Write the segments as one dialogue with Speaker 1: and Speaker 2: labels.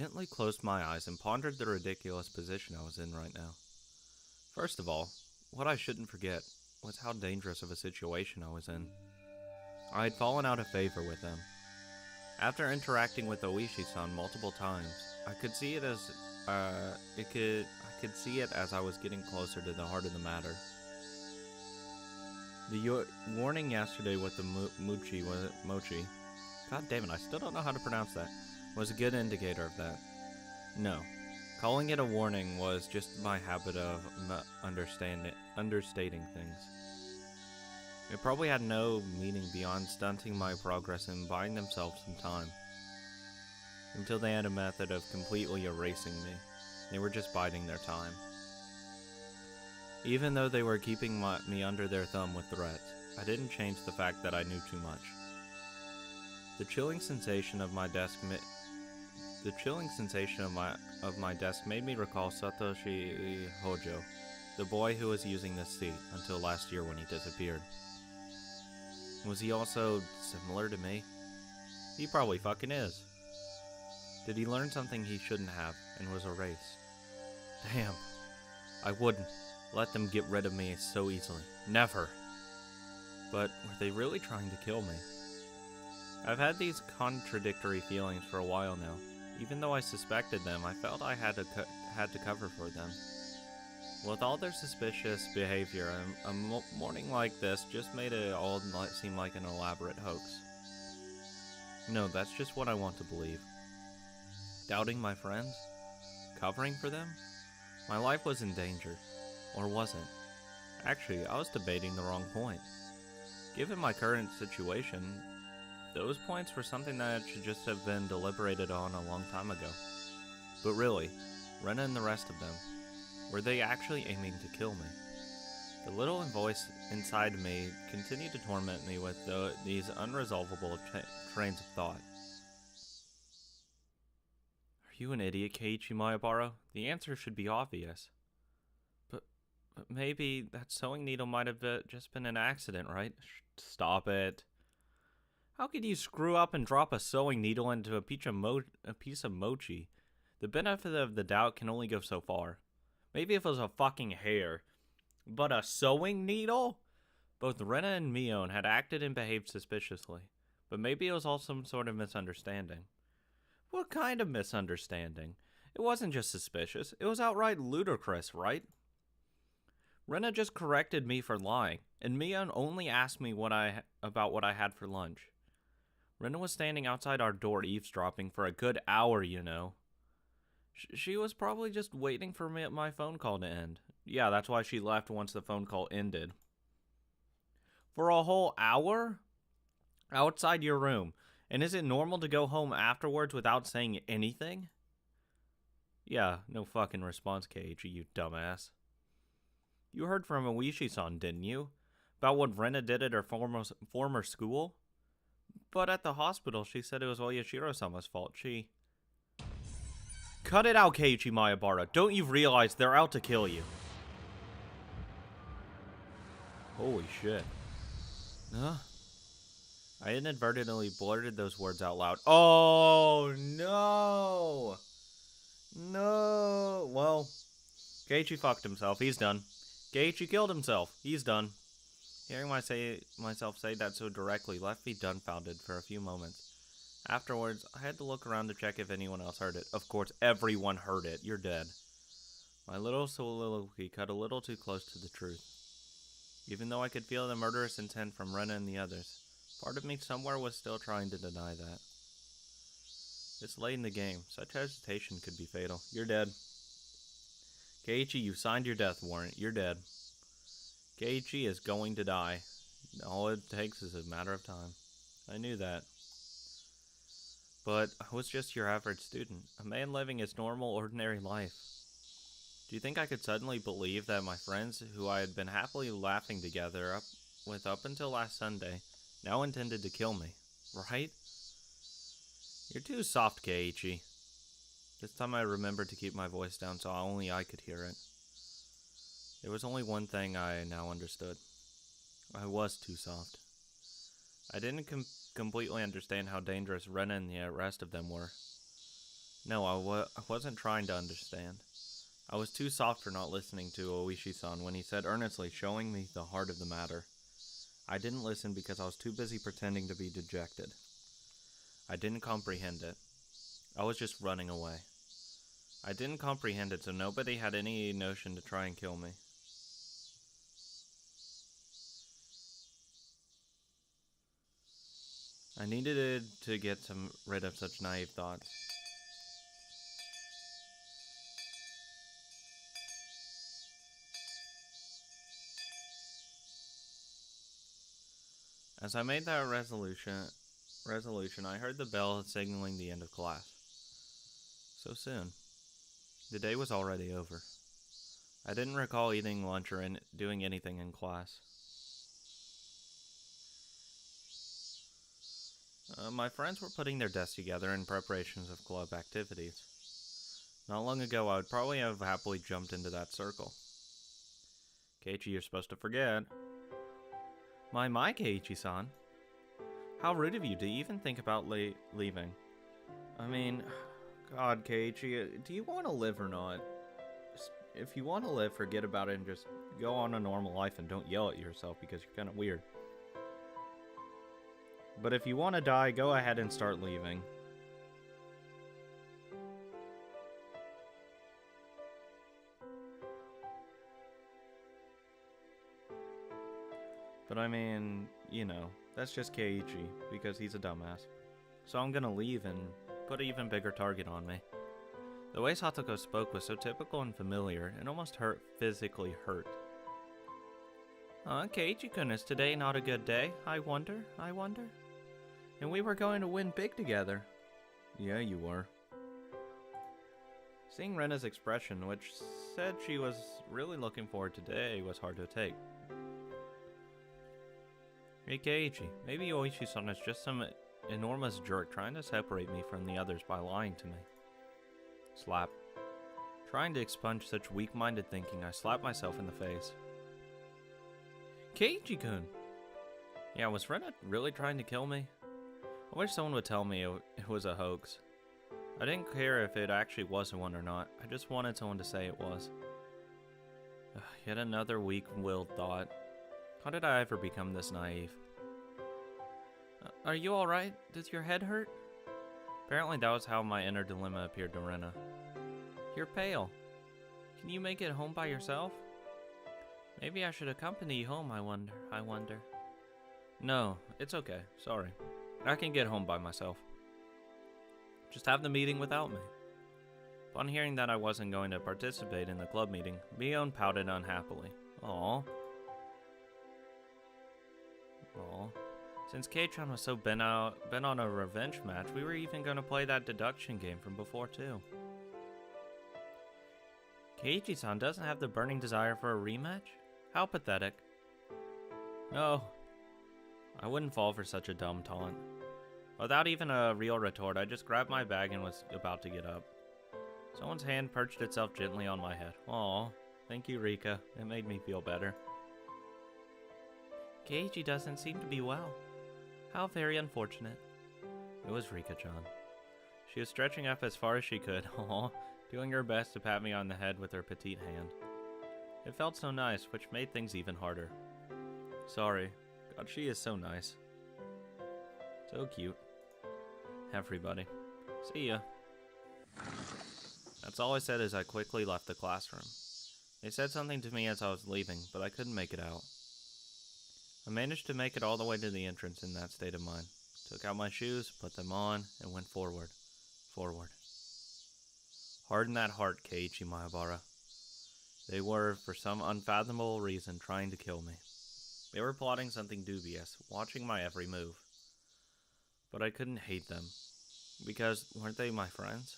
Speaker 1: gently closed my eyes and pondered the ridiculous position I was in right now. First of all, what I shouldn't forget was how dangerous of a situation I was in. I had fallen out of favor with them. After interacting with Oishi-san multiple times, I could see it as I could see it as I was getting closer to the heart of the matter. The warning yesterday with the mochi, god damn it, I still don't know how to pronounce that, was a good indicator of that. No, calling it a warning was just my habit of understating things. It probably had no meaning beyond stunting my progress and buying themselves some time. Until they had a method of completely erasing me. They were just biding their time. Even though they were keeping me under their thumb with threats, I didn't change the fact that I knew too much. The chilling sensation of my desk made me recall Satoshi Hojo, the boy who was using this seat until last year when he disappeared. Was he also similar to me? He probably fucking is. Did he learn something he shouldn't have and was erased? Damn. I wouldn't let them get rid of me so easily. Never. But were they really trying to kill me? I've had these contradictory feelings for a while now. Even though I suspected them, I felt I had to cover for them. With all their suspicious behavior, a morning like this just made it all seem like an elaborate hoax. No, that's just what I want to believe. Doubting my friends? Covering for them? My life was in danger. Or wasn't. Actually, I was debating the wrong point. Given my current situation, those points were something that should just have been deliberated on a long time ago. But really, Rena and the rest of them, were they actually aiming to kill me? The little voice inside me continued to torment me with these unresolvable trains of thought. Are you an idiot, Keiichi Mayabara? The answer should be obvious. But maybe that sewing needle might have just been an accident, right? Stop it. How could you screw up and drop a sewing needle into a piece of mochi? The benefit of the doubt can only go so far. Maybe if it was a fucking hair. But a sewing needle? Both Rena and Mion had acted and behaved suspiciously. But maybe it was all some sort of misunderstanding. What kind of misunderstanding? It wasn't just suspicious. It was outright ludicrous, right? Rena just corrected me for lying, and Mion only asked me about what I had for lunch. Rena was standing outside our door eavesdropping for a good hour, you know. She was probably just waiting for my phone call to end. Yeah, that's why she left once the phone call ended. For a whole hour? Outside your room. And is it normal to go home afterwards without saying anything? Yeah, no fucking response, Keiichi, you dumbass. You heard from Oishi-san, didn't you? About what Rena did at her former school? But at the hospital, she said it was all Yashiro-sama's fault. Cut it out, Keiichi Mayabara. Don't you realize they're out to kill you? Holy shit. Huh? I inadvertently blurted those words out loud. Oh, no! No! Well, Keiichi fucked himself. He's done. Keiichi killed himself. He's done. Hearing myself say that so directly left me dumbfounded for a few moments. Afterwards, I had to look around to check if anyone else heard it. Of course, everyone heard it. You're dead. My little soliloquy cut a little too close to the truth. Even though I could feel the murderous intent from Rena and the others, part of me somewhere was still trying to deny that. It's late in the game. Such hesitation could be fatal. You're dead. Keiichi, you signed your death warrant. You're dead. Keiichi is going to die. All it takes is a matter of time. I knew that. But I was just your average student, a man living his normal, ordinary life. Do you think I could suddenly believe that my friends, who I had been happily laughing together up until last Sunday, now intended to kill me, right? You're too soft, Keiichi. This time I remembered to keep my voice down so only I could hear it. There was only one thing I now understood. I was too soft. I didn't completely understand how dangerous Rena and the rest of them were. No, I wasn't trying to understand. I was too soft for not listening to Oishi-san when he said earnestly, showing me the heart of the matter. I didn't listen because I was too busy pretending to be dejected. I didn't comprehend it. I was just running away. I didn't comprehend it, so nobody had any notion to try and kill me. I needed to get rid of such naive thoughts. As I made that resolution, I heard the bell signaling the end of class. So soon. The day was already over. I didn't recall eating lunch or doing anything in class. My friends were putting their desks together in preparations of club activities. Not long ago, I would probably have happily jumped into that circle. Keiichi, you're supposed to forget. My Keiichi-san. How rude of you to even think about leaving. I mean, God, Keiichi, do you want to live or not? If you want to live, forget about it and just go on a normal life and don't yell at yourself because you're kind of weird. But if you want to die, go ahead and start leaving. But I mean, you know, that's just Keiichi, because he's a dumbass. So I'm gonna leave and put an even bigger target on me. The way Satoko spoke was so typical and familiar, it almost physically hurt. Keiichi-kun, is today not a good day? I wonder. And we were going to win big together. Yeah, you were. Seeing Rena's expression, which said she was really looking forward to today, was hard to take. Hey Keiichi, maybe Oishi-san is just some enormous jerk trying to separate me from the others by lying to me. Slap. Trying to expunge such weak-minded thinking, I slapped myself in the face. Keiichi-kun! Yeah, was Rena really trying to kill me? I wish someone would tell me it was a hoax. I didn't care if it actually was one or not, I just wanted someone to say it was. Yet another weak-willed thought. How did I ever become this naive? Are you alright? Does your head hurt? Apparently that was how my inner dilemma appeared to Rena. You're pale. Can you make it home by yourself? Maybe I should accompany you home, I wonder. No, it's okay, sorry. I can get home by myself. Just have the meeting without me. Upon hearing that I wasn't going to participate in the club meeting, Mion pouted unhappily. Aww. Since Kei-chan was so bent on a revenge match, we were even going to play that deduction game from before too. Keiichi-san doesn't have the burning desire for a rematch? How pathetic. No, I wouldn't fall for such a dumb taunt. Without even a real retort, I just grabbed my bag and was about to get up. Someone's hand perched itself gently on my head. Aw, thank you, Rika. It made me feel better. Keiichi doesn't seem to be well. How very unfortunate. It was Rika-chan. She was stretching up as far as she could, doing her best to pat me on the head with her petite hand. It felt so nice, which made things even harder. Sorry. God, she is so nice. So cute. Everybody. See ya. That's all I said as I quickly left the classroom. They said something to me as I was leaving, but I couldn't make it out. I managed to make it all the way to the entrance in that state of mind. Took out my shoes, put them on, and went forward. Harden that heart, Keiichi Maebara. They were, for some unfathomable reason, trying to kill me. They were plotting something dubious, watching my every move. But I couldn't hate them, because weren't they my friends?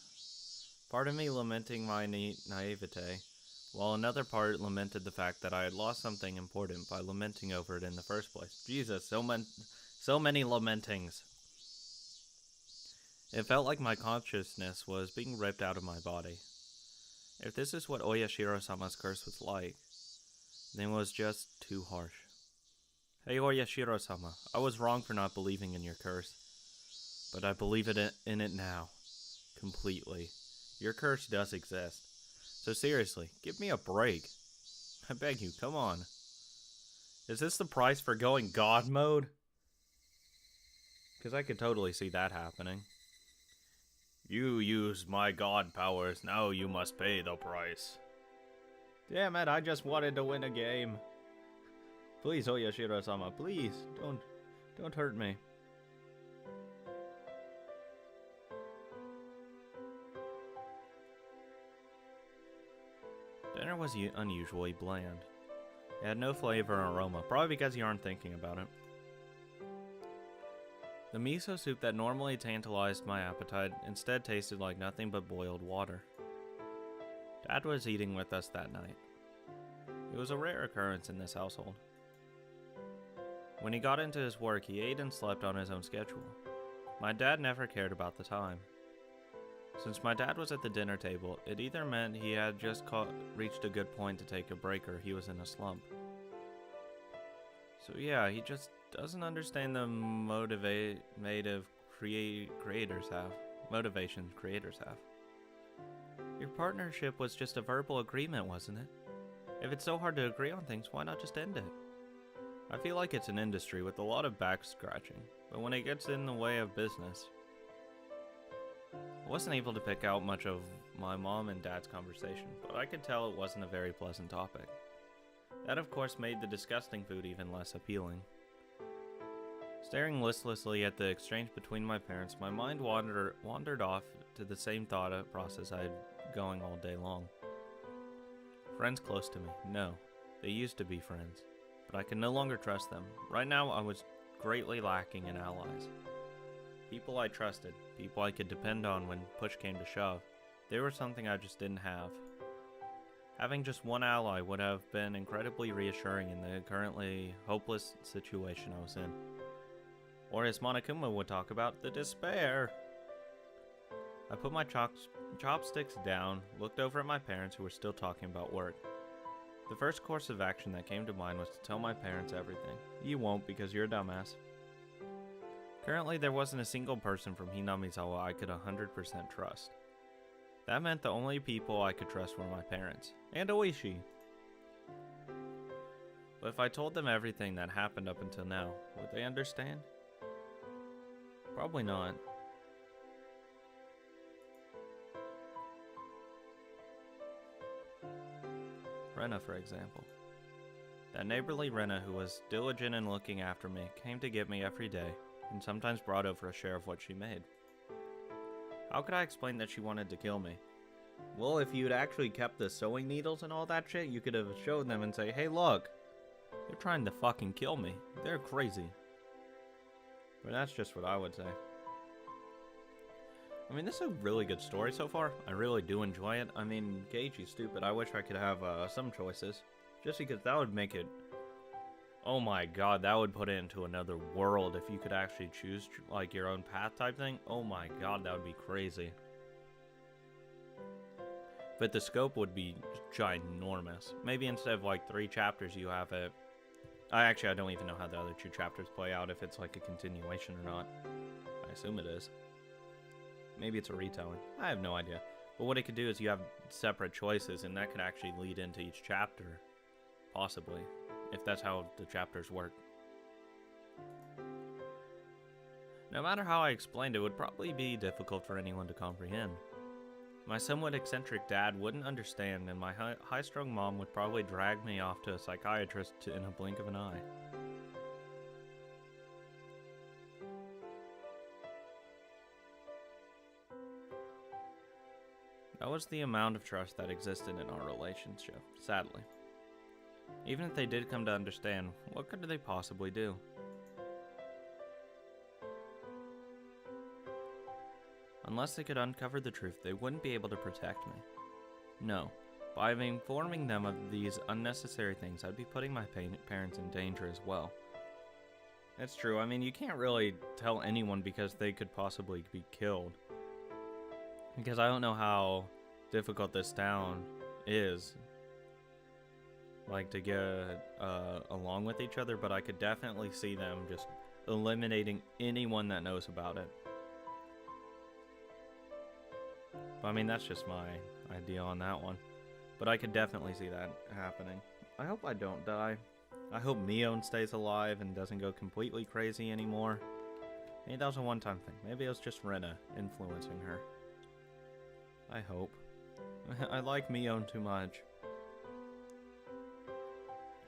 Speaker 1: Part of me lamenting my naivete, while another part lamented the fact that I had lost something important by lamenting over it in the first place. Jesus, so many lamentings. It felt like my consciousness was being ripped out of my body. If this is what Oyashiro-sama's curse was like, then it was just too harsh. Hey Oyashiro-sama, I was wrong for not believing in your curse, but I believe in it now, completely. Your curse does exist. So seriously, give me a break. I beg you, come on. Is this the price for going God mode? Because I could totally see that happening. You used my God powers, now you must pay the price. Damn it, I just wanted to win a game. Please, Oyashiro-sama, please, don't hurt me. Dinner was unusually bland. It had no flavor or aroma, probably because you aren't thinking about it. The miso soup that normally tantalized my appetite instead tasted like nothing but boiled water. Dad was eating with us that night. It was a rare occurrence in this household. When he got into his work, he ate and slept on his own schedule. My dad never cared about the time. Since my dad was at the dinner table, it either meant he had just reached a good point to take a break or he was in a slump. So yeah, he just doesn't understand the motivations creators have. Your partnership was just a verbal agreement, wasn't it? If it's so hard to agree on things, why not just end it? I feel like it's an industry with a lot of back scratching, but when it gets in the way of business... I wasn't able to pick out much of my mom and dad's conversation, but I could tell it wasn't a very pleasant topic. That of course made the disgusting food even less appealing. Staring listlessly at the exchange between my parents, my mind wandered off to the same thought process I had going all day long. Friends close to me? No. They used to be friends. But I could no longer trust them. Right now I was greatly lacking in allies. People I trusted, people I could depend on when push came to shove, they were something I just didn't have. Having just one ally would have been incredibly reassuring in the currently hopeless situation I was in. Or as Monokuma would talk about, the despair! I put my chopsticks down, looked over at my parents who were still talking about work. The first course of action that came to mind was to tell my parents everything. You won't because you're a dumbass. Currently, there wasn't a single person from Hinamizawa I could 100% trust. That meant the only people I could trust were my parents, and Oishi. But if I told them everything that happened up until now, would they understand? Probably not. Rena, for example. That neighborly Rena who was diligent in looking after me came to get me every day, and sometimes brought over a share of what she made. How could I explain that she wanted to kill me? Well, if you'd actually kept the sewing needles and all that shit, you could have showed them and say, hey look, they're trying to fucking kill me. They're crazy. But that's just what I would say. I mean, this is a really good story so far. I really do enjoy it. I mean, Keiichi's stupid. I wish I could have some choices. Just because that would make it... Oh my god, that would put it into another world if you could actually choose, like, your own path type thing. Oh my god, that would be crazy. But the scope would be ginormous. Maybe instead of, like, 3 chapters, you have it... I don't even know how the other 2 chapters play out, if it's, like, a continuation or not. I assume it is. Maybe it's a retelling. I have no idea. But what it could do is you have separate choices, and that could actually lead into each chapter. Possibly. If that's how the chapters work. No matter how I explained it, would probably be difficult for anyone to comprehend. My somewhat eccentric dad wouldn't understand, and my high-strung mom would probably drag me off to a psychiatrist in a blink of an eye. That was the amount of trust that existed in our relationship, sadly. Even if they did come to understand, what could they possibly do? Unless they could uncover the truth, they wouldn't be able to protect me. No, by informing them of these unnecessary things, I'd be putting my parents in danger as well. That's true, I mean, you can't really tell anyone because they could possibly be killed. Because I don't know how difficult this town is, like, to get along with each other, but I could definitely see them just eliminating anyone that knows about it. But I mean, that's just my idea on that one. But I could definitely see that happening. I hope I don't die. I hope Mion stays alive and doesn't go completely crazy anymore. Maybe that was a one-time thing. Maybe it was just Rena influencing her. I hope. I like Mion too much.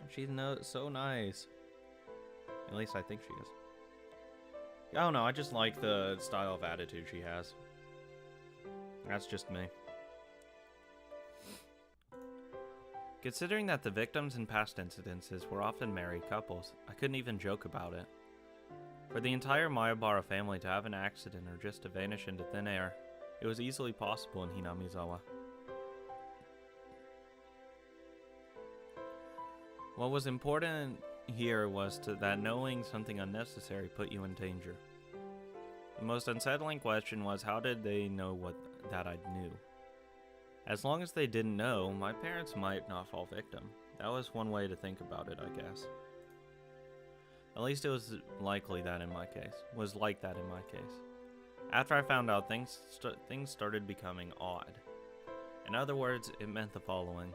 Speaker 1: She's so nice. At least I think she is. I don't know, I just like the style of attitude she has. That's just me. Considering that the victims in past incidences were often married couples, I couldn't even joke about it. For the entire Mayabara family to have an accident or just to vanish into thin air, it was easily possible in Hinamizawa. What was important here was that knowing something unnecessary put you in danger. The most unsettling question was, how did they know that I knew? As long as they didn't know, my parents might not fall victim. That was one way to think about it, I guess. At least it was likely that in my case. After I found out, things started becoming odd. In other words, it meant the following.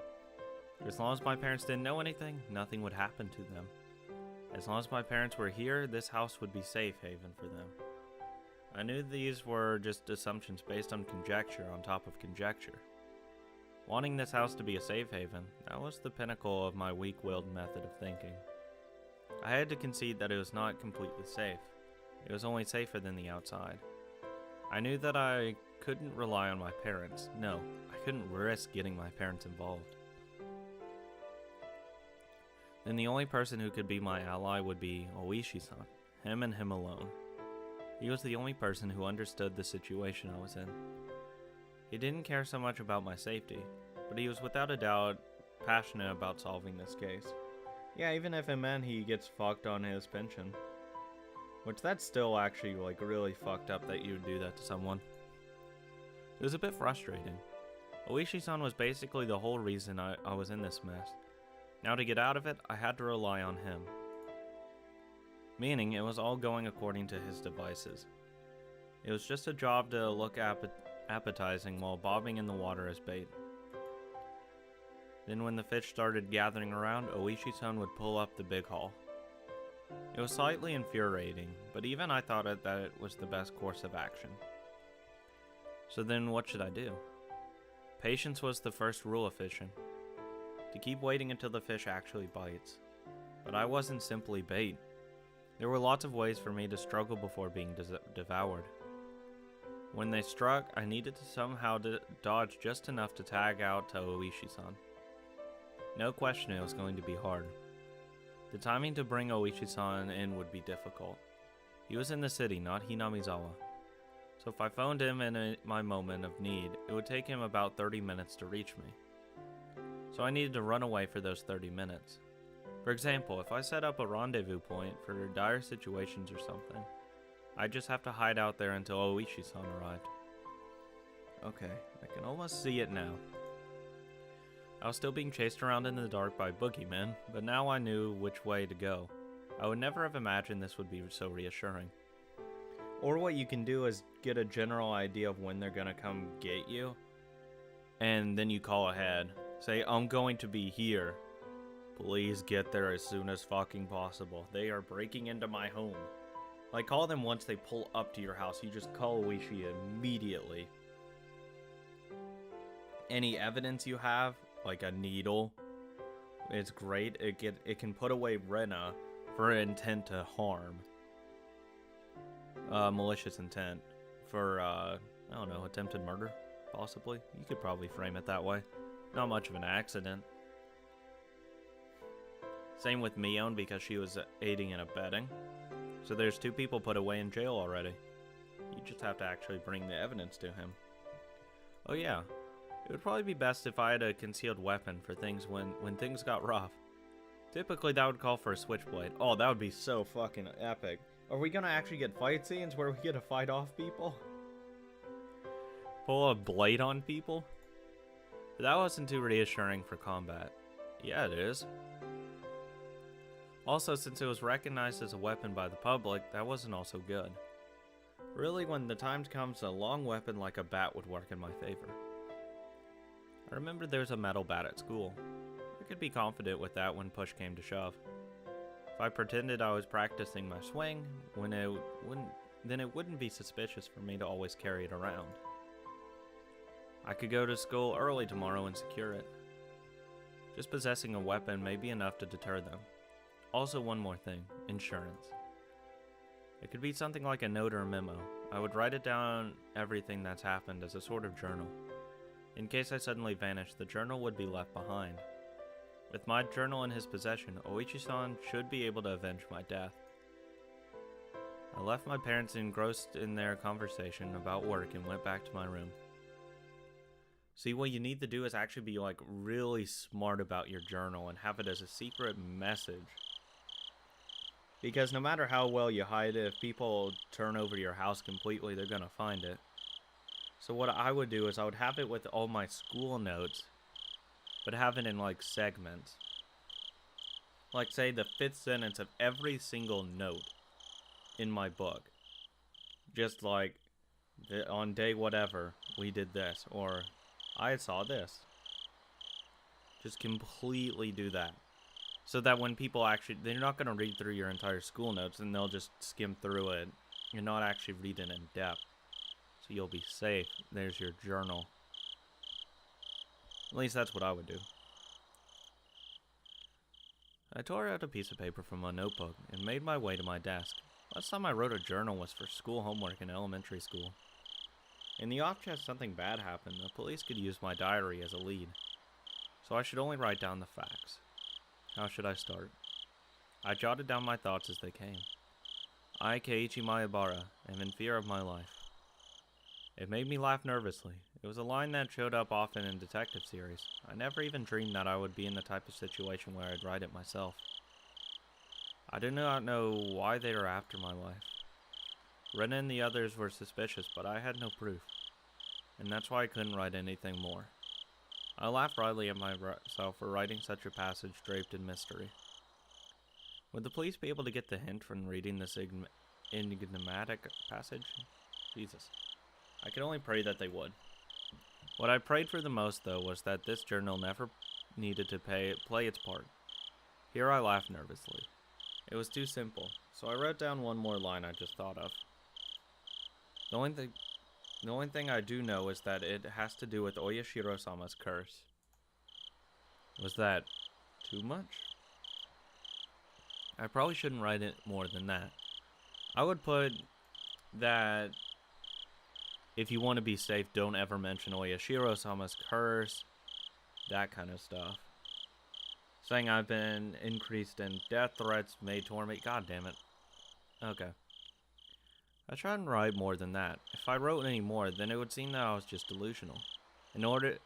Speaker 1: As long as my parents didn't know anything, nothing would happen to them. As long as my parents were here, this house would be safe haven for them. I knew these were just assumptions based on conjecture on top of conjecture. Wanting this house to be a safe haven, that was the pinnacle of my weak-willed method of thinking. I had to concede that it was not completely safe. It was only safer than the outside. I knew that I couldn't rely on my parents. No, I couldn't risk getting my parents involved. Then the only person who could be my ally would be Oishi-san, him and him alone. He was the only person who understood the situation I was in. He didn't care so much about my safety, but he was without a doubt passionate about solving this case. Yeah, even if it meant he gets fucked on his pension. Which that's still actually like really fucked up that you would do that to someone. It was a bit frustrating. Oishi-san was basically the whole reason I was in this mess. Now to get out of it, I had to rely on him. Meaning, it was all going according to his devices. It was just a job to look appetizing while bobbing in the water as bait. Then when the fish started gathering around, Oishi-san would pull up the big haul. It was slightly infuriating, but even I thought that it was the best course of action. So then what should I do? Patience was the first rule of fishing. To keep waiting until the fish actually bites. But I wasn't simply bait. There were lots of ways for me to struggle before being devoured. When they struck, I needed to somehow dodge just enough to tag out to Oishi-san. No question it was going to be hard. The timing to bring Oishi-san in would be difficult. He was in the city, not Hinamizawa. So if I phoned him in my moment of need, it would take him about 30 minutes to reach me. So I needed to run away for those 30 minutes. For example, if I set up a rendezvous point for dire situations or something, I'd just have to hide out there until Oishi-san arrived. Okay, I can almost see it now. I was still being chased around in the dark by boogeymen, but now I knew which way to go. I would never have imagined this would be so reassuring. Or what you can do is get a general idea of when they're gonna come get you, and then you call ahead. Say, I'm going to be here. Please get there as soon as fucking possible. They are breaking into my home. Like, call them once they pull up to your house. You just call Oishi immediately. Any evidence you have, like a needle, it's great. It can put away Rena for intent to harm. Malicious intent. For, I don't know, attempted murder, possibly. You could probably frame it that way. Not much of an accident. Same with Mion because she was aiding and abetting. So there's 2 people put away in jail already. You just have to actually bring the evidence to him. Oh yeah, it would probably be best if I had a concealed weapon for things when things got rough. Typically that would call for a switchblade. Oh, that would be so fucking epic. Are we gonna actually get fight scenes where we get to fight off people? Pull a blade on people? That wasn't too reassuring for combat. Yeah, it is. Also, since it was recognized as a weapon by the public, that wasn't also good. Really, when the time comes, a long weapon like a bat would work in my favor. I remember there was a metal bat at school. I could be confident with that when push came to shove. If I pretended I was practicing my swing, then it wouldn't be suspicious for me to always carry it around. I could go to school early tomorrow and secure it. Just possessing a weapon may be enough to deter them. Also, one more thing, insurance. It could be something like a note or a memo. I would write it down, everything that's happened, as a sort of journal. In case I suddenly vanished, the journal would be left behind. With my journal in his possession, Oichi-san should be able to avenge my death. I left my parents engrossed in their conversation about work and went back to my room. See, what you need to do is actually be like really smart about your journal and have it as a secret message. Because no matter how well you hide it, if people turn over your house completely, they're gonna find it. So what I would do is I would have it with all my school notes, but have it in like segments. Like say the 5th sentence of every single note in my book. Just like, on day whatever, we did this, or I saw this. Just completely do that. So that when people actually, they're not going to read through your entire school notes and they'll just skim through it. You're not actually reading in depth. So you'll be safe. There's your journal. At least that's what I would do. I tore out a piece of paper from my notebook and made my way to my desk. Last time I wrote a journal was for school homework in elementary school. In the off chance something bad happened, the police could use my diary as a lead. So I should only write down the facts. How should I start? I jotted down my thoughts as they came. I, Keiichi Maebara, am in fear of my life. It made me laugh nervously. It was a line that showed up often in detective series. I never even dreamed that I would be in the type of situation where I'd write it myself. I do not know why they were after my life. Ren and the others were suspicious, but I had no proof. And that's why I couldn't write anything more. I laughed wryly at myself for writing such a passage draped in mystery. Would the police be able to get the hint from reading this enigmatic passage? Jesus. I could only pray that they would. What I prayed for the most, though, was that this journal never needed to play its part. Here I laughed nervously. It was too simple, so I wrote down one more line I just thought of. The only thing I do know is that it has to do with Oyashiro-sama's curse. Was that too much? I probably shouldn't write it more than that. I would put that if you want to be safe, don't ever mention Oyashiro-sama's curse, that kind of stuff. Saying I've been increased in death threats may torment. God damn it. Okay. I tried and write more than that. If I wrote any more, then it would seem that I was just delusional. In order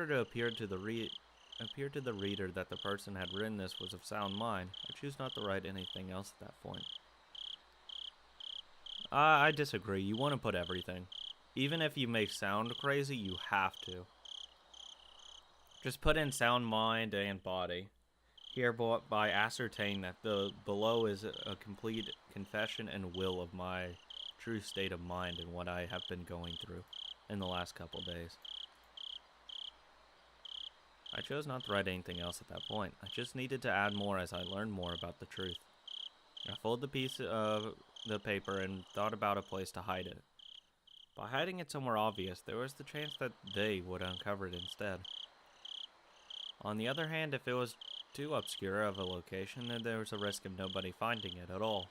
Speaker 1: to appear to the reader that the person had written this was of sound mind, I choose not to write anything else at that point. I disagree. You want to put everything. Even if you may sound crazy, you have to. Just put in sound mind and body. Hereby ascertain that the below is a complete confession and will of my true state of mind and what I have been going through in the last couple days. I chose not to write anything else at that point. I just needed to add more as I learned more about the truth. I folded the piece of the paper and thought about a place to hide it. By hiding it somewhere obvious, there was the chance that they would uncover it instead. On the other hand, if it was too obscure of a location, then there was a risk of nobody finding it at all.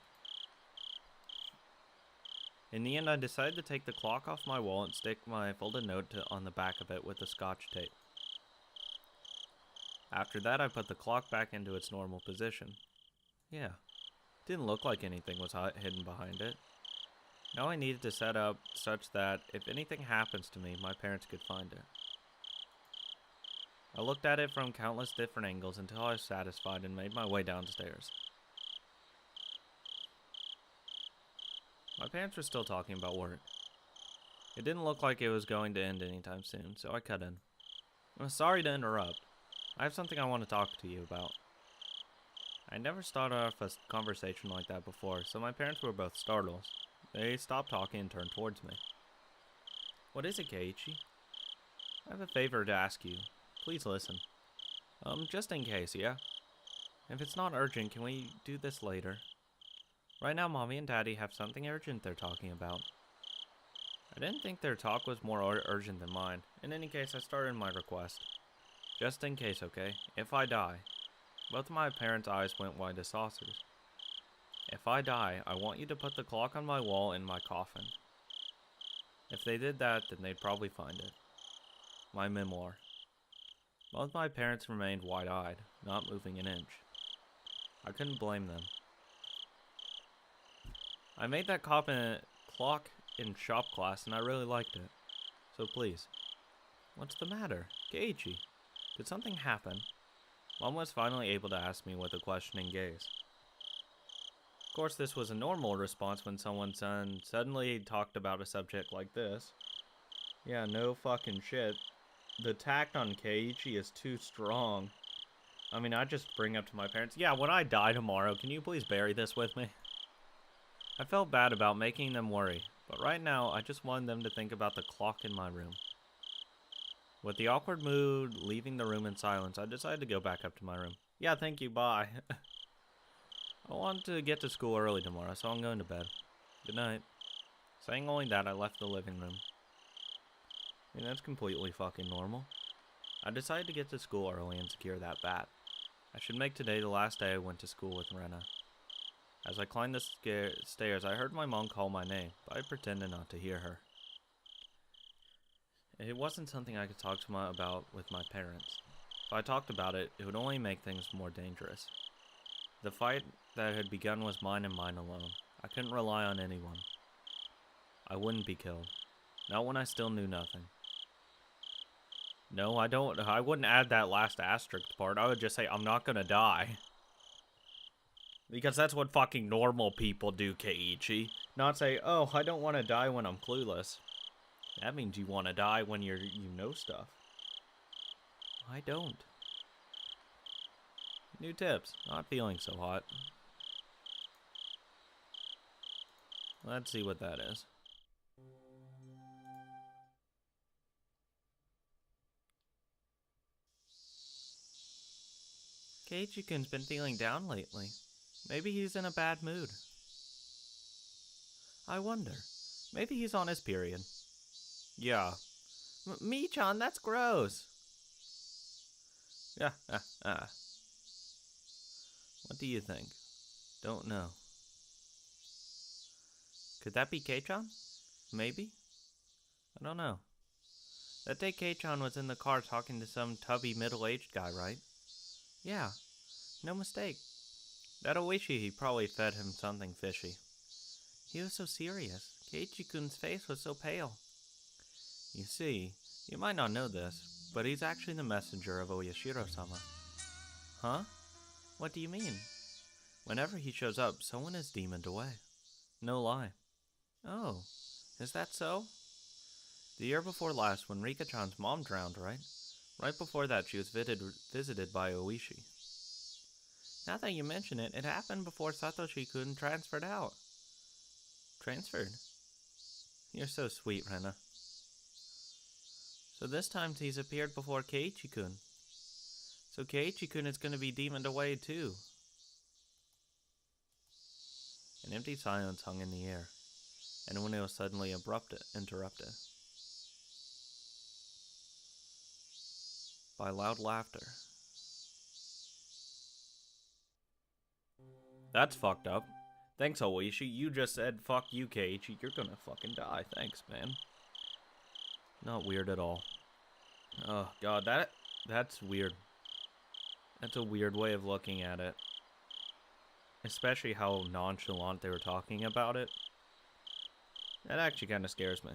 Speaker 1: In the end, I decided to take the clock off my wall and stick my folded note on the back of it with the scotch tape. After that, I put the clock back into its normal position. Yeah, didn't look like anything was hidden behind it. Now I needed to set up such that if anything happens to me, my parents could find it. I looked at it from countless different angles until I was satisfied and made my way downstairs. My parents were still talking about work. It didn't look like it was going to end anytime soon, so I cut in. I'm sorry to interrupt. I have something I want to talk to you about. I never started off a conversation like that before, so my parents were both startled. They stopped talking and turned towards me. What is it, Keiichi? I have a favor to ask you. Please listen. Just in case, yeah? If it's not urgent, can we do this later? Right now, Mommy and Daddy have something urgent they're talking about. I didn't think their talk was more urgent than mine. In any case, I started my request. Just in case, okay? If I die. Both of my parents' eyes went wide as saucers. If I die, I want you to put the clock on my wall in my coffin. If they did that, then they'd probably find it. My memoir. Both my parents remained wide-eyed, not moving an inch. I couldn't blame them. I made that clock in shop class, and I really liked it. So please. What's the matter? Keiichi, did something happen? Mom was finally able to ask me with a questioning gaze. Of course, this was a normal response when someone's son suddenly talked about a subject like this. Yeah, no fucking shit. The tact on Keiichi is too strong. I mean, I just bring up to my parents, yeah, when I die tomorrow, can you please bury this with me? I felt bad about making them worry, but right now, I just wanted them to think about the clock in my room. With the awkward mood leaving the room in silence, I decided to go back up to my room. Yeah, thank you, bye. I want to get to school early tomorrow, so I'm going to bed. Good night. Saying only that, I left the living room. I mean, that's completely fucking normal. I decided to get to school early and secure that bat. I should make today the last day I went to school with Rena. As I climbed the stairs, I heard my mom call my name, but I pretended not to hear her. It wasn't something I could talk about with my parents. If I talked about it, it would only make things more dangerous. The fight that had begun was mine and mine alone. I couldn't rely on anyone. I wouldn't be killed. Not when I still knew nothing. No, I wouldn't add that last asterisk part. I would just say, I'm not gonna die. Because that's what fucking normal people do, Keiichi. Not say, oh, I don't want to die when I'm clueless. That means you want to die when you know stuff. I don't. New tips. Not feeling so hot. Let's see what that is. Keiichi-kun's been feeling down lately. Maybe he's in a bad mood. I wonder. Maybe he's on his period. Yeah. Me-chan, that's gross. Yeah, What do you think? Don't know. Could that be Kei-chan? Maybe? I don't know. That day Kei-chan was in the car talking to some tubby middle-aged guy, right? Yeah. No mistake. That Oishi, he probably fed him something fishy. He was so serious. Keiichi-kun's face was so pale. You see, you might not know this, but he's actually the messenger of Oyashiro-sama. Huh? What do you mean? Whenever he shows up, someone is demoned away. No lie. Oh, is that so? The year before last, when Rika-chan's mom drowned, right? Right before that, she was visited by Oishi. Now that you mention it, it happened before Satoshi-kun transferred out. Transferred? You're so sweet, Rena. So this time he's appeared before Keiichi-kun. So Keiichi-kun is going to be demoned away too. An empty silence hung in the air, and when it was suddenly interrupted by loud laughter. That's fucked up. Thanks, Oishi. You just said, fuck you, Keiichi. You're gonna fucking die. Thanks, man. Not weird at all. Oh, God, that's weird. That's a weird way of looking at it. Especially how nonchalant they were talking about it. That actually kind of scares me.